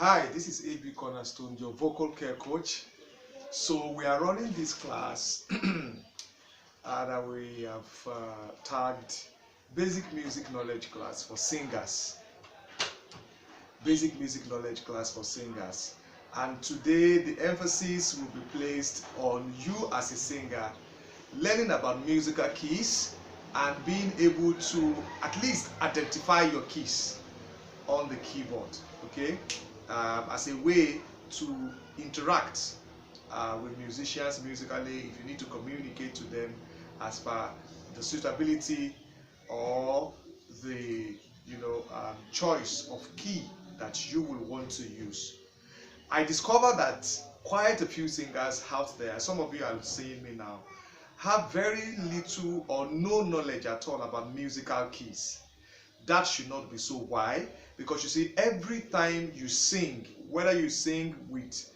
Hi, this is AB Cornerstone, your vocal care coach. So we are running this class that we have tagged Basic Music Knowledge Class for Singers. Basic Music Knowledge Class for Singers. And today the emphasis will be placed on you as a singer, learning about musical keys and being able to at least identify your keys on the keyboard, okay, as a way to interact with musicians musically. If you need to communicate to them as per the suitability or the choice of key that you will want to use. I discovered that quite a few singers out there, some of you are seeing me now, have very little or no knowledge at all about musical keys. That should not be so. Why? Because you see, every time you sing, whether you sing with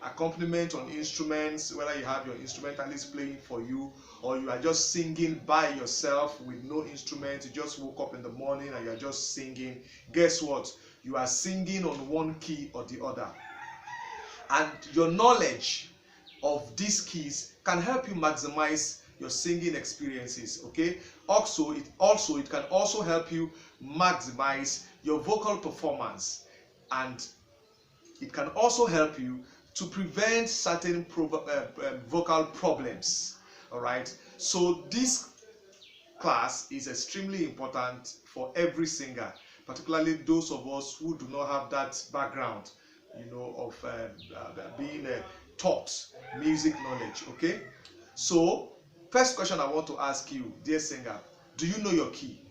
accompaniment on instruments, whether you have your instrumentalist playing for you, or you are just singing by yourself with no instrument, you just woke up in the morning and you are just singing, guess what? You are singing on one key or the other. And your knowledge of these keys can help you maximize your singing experiences, okay? It can also help you maximize your vocal performance, and it can also help you to prevent certain vocal problems. All right, so this class is extremely important for every singer, particularly those of us who do not have that background, of being taught music knowledge. Okay, so first question I want to ask you, dear singer, do you know your key?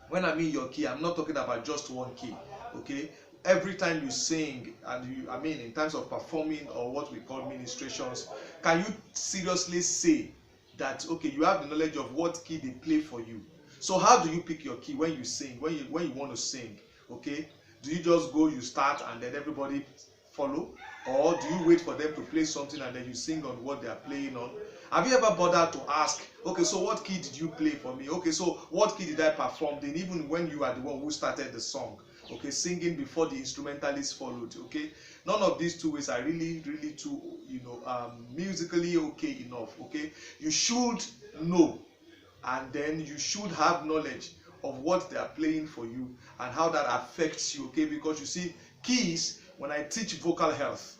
When I mean your key, I'm not talking about just one key. Okay, every time you sing and in terms of performing or what we call ministrations, can you seriously say that okay, you have the knowledge of what key they play for you? So how do you pick your key when you sing, when you want to sing? Okay, do you just go, you start, and then everybody follow, or do you wait for them to play something and then you sing on what they are playing on? Have you ever bothered to ask, okay, so what key did you play for me? Okay, so what key did I perform then, even when you are the one who started the song? Okay, singing before the instrumentalist followed. Okay, none of these two ways are really too musically okay enough. Okay, you should know, and then you should have knowledge of what they are playing for you and how that affects you. Okay, because you see, keys, when I teach vocal health,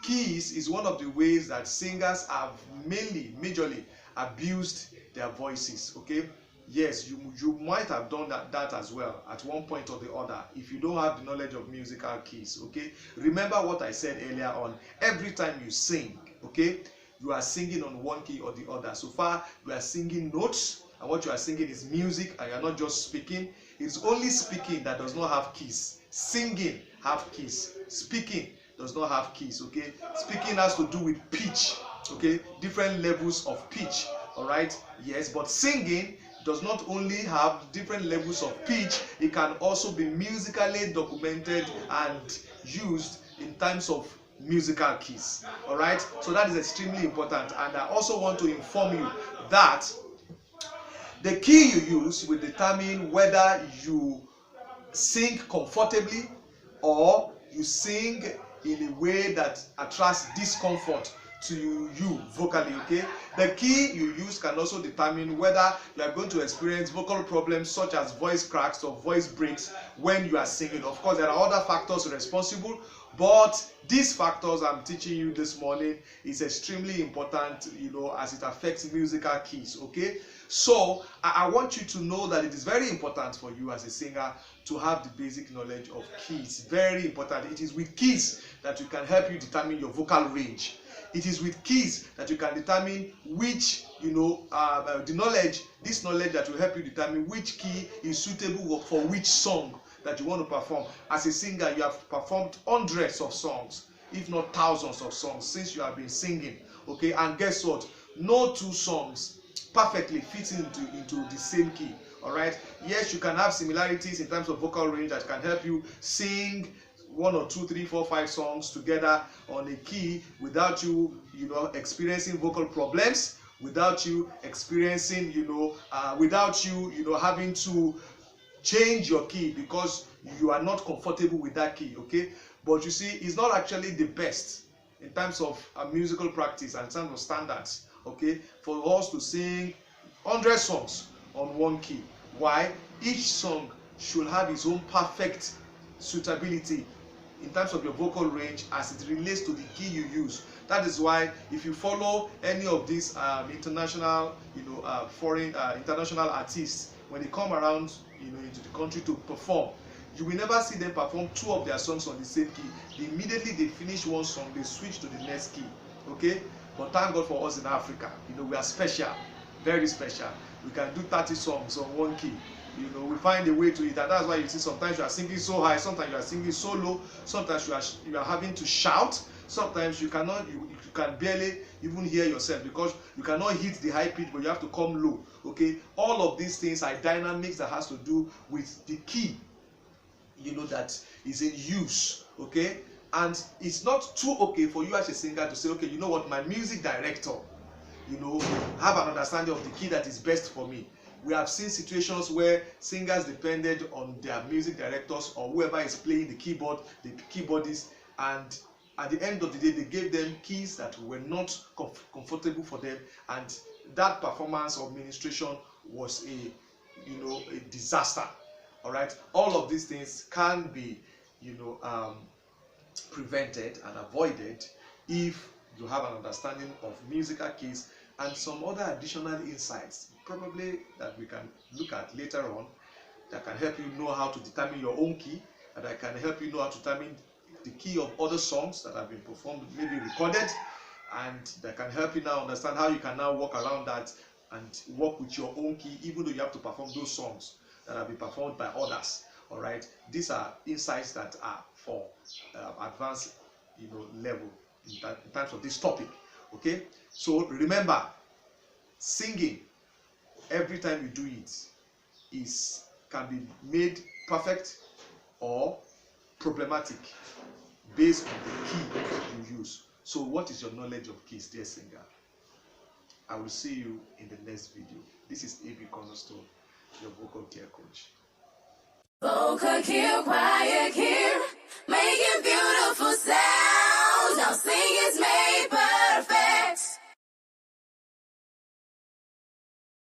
keys is one of the ways that singers have majorly abused their voices. Okay, yes, you might have done that as well at one point or the other if you don't have the knowledge of musical keys. Okay, remember what I said earlier on. Every time you sing, okay, you are singing on one key or the other. So far you are singing notes, and what you are singing is music, and you are not just speaking. It's only speaking that does not have keys. Singing have keys. Speaking does not have keys. Okay, speaking has to do with pitch. Okay, different levels of pitch. All right, yes, but singing does not only have different levels of pitch, it can also be musically documented and used in terms of musical keys. All right, so that is extremely important. And I also want to inform you that the key you use will determine whether you sing comfortably or you sing in a way that attracts discomfort to you vocally. Okay, the key you use can also determine whether you are going to experience vocal problems such as voice cracks or voice breaks when you are singing. Of course, there are other factors responsible, but these factors I'm teaching you this morning is extremely important, as it affects musical keys. Okay, so I want you to know that it is very important for you as a singer to have the basic knowledge of keys. Very important. It is with keys that you can help you determine your vocal range. It is with keys that you can determine which, this knowledge that will help you determine which key is suitable for which song that you want to perform. As a singer, you have performed hundreds of songs, if not thousands of songs, since you have been singing. Okay, and guess what? No two songs perfectly fit into the same key. All right, yes, you can have similarities in terms of vocal range that can help you sing 1 or 2, 3, 4, 5 songs together on a key without you experiencing vocal problems, without you experiencing having to change your key because you are not comfortable with that key, okay? But you see, it's not actually the best in terms of musical practice and in terms of standards, okay, for us to sing 100 songs on one key. Why? Each song should have its own perfect suitability in terms of your vocal range as it relates to the key you use. That is why if you follow any of these international, foreign international artists, when they come around, into the country to perform, you will never see them perform two of their songs on the same key. Immediately they finish one song, they switch to the next key, okay? But thank God for us in Africa, we are special, very special. We can do 30 songs on one key. We find a way to it, and that's why you see sometimes you are singing so high, sometimes you are singing so low, sometimes you are having to shout, sometimes you can barely even hear yourself because you cannot hit the high pitch, but you have to come low, okay? All of these things are dynamics that has to do with the key, that is in use, okay? And it's not too okay for you as a singer to say, okay, you know what, my music director, have an understanding of the key that is best for me. We have seen situations where singers depended on their music directors or whoever is playing the keyboard, the keyboardist, and at the end of the day, they gave them keys that were not comfortable for them, and that performance or administration was a disaster. All right, all of these things can be, prevented and avoided if you have an understanding of musical keys and some other additional insights, probably that we can look at later on, that can help you know how to determine your own key, and that can help you know how to determine the key of other songs that have been performed, maybe recorded, and that can help you now understand how you can now work around that and work with your own key, even though you have to perform those songs that have been performed by others. All right, these are insights that are for advanced, level in terms of this topic. Okay, so remember, singing, every time you do it, can be made perfect or problematic based on the key you use. So what is your knowledge of keys, dear singer? I will see you in the next video. This is A.B. Cornerstone, your vocal care coach. Vocal care, choir care.